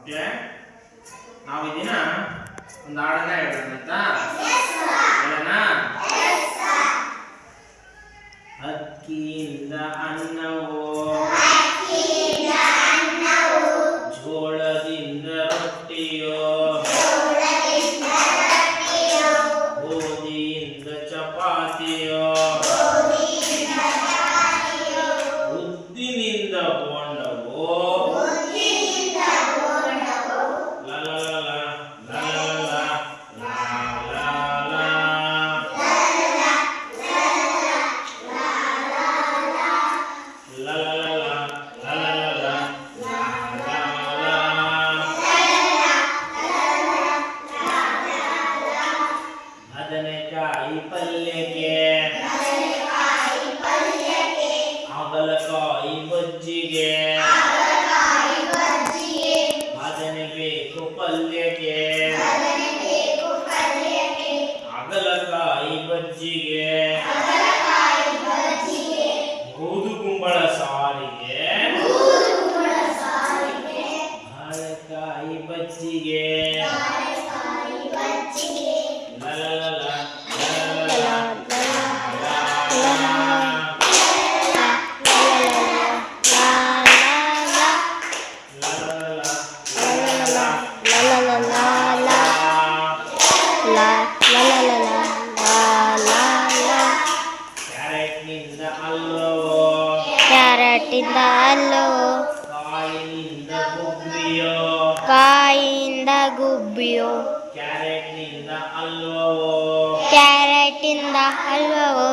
Okay, ನಾವು ಈ ದಿನ ಒಂದು ಹಾಡನ್ನ ಹೇಳೋಣ ಆಯ್ತಾ? ಹೇಳೋಣ. ಅಕ್ಕಿಯಿಂದ ಅನ್ನವೋ, ಜೋಳದಿಂದ ರೊಟ್ಟಿಯೋ, ಗೋಧಿಯಿಂದ ಚಪಾತಿಯೋ, ಉದ್ದಿನಿಂದ ಬೋಂಡವೋ, ಬದನೆಕಾಯಿ ಪಲ್ಯಕ್ಕೆ, ಹಾಗಲಕಾಯಿ ಬಜ್ಜಿಗೆ, ಬದನೆ ಬೇಕು ಪಲ್ಯಕ್ಕೆ, ಹಾಗಲಕಾಯಿ ಬಜ್ಜಿಗೆ, ಬೂದುಗುಂಬಳ ಸಾರಿಗೆ, ಬಾಳೆಕಾಯಿ ಬಜ್ಜಿಗೆ, ಕ್ಯಾರೆಟ್ನಿಂದ ಅಲ್ಲವೋ, ಕ್ಯಾರೆಟಿಂದ ಅಲ್ಲವೋ, ಕಾಯಿನಿಂದ ಗುಬ್ಬಿಯೋ, ಕಾಯಿಯಿಂದ ಗುಬ್ಬಿಯೋ, ಕ್ಯಾರೆಟ್ನಿಂದ ಅಲ್ಲವೋ, ಕ್ಯಾರೆಟಿಂದ ಹಲ್ವವೋ,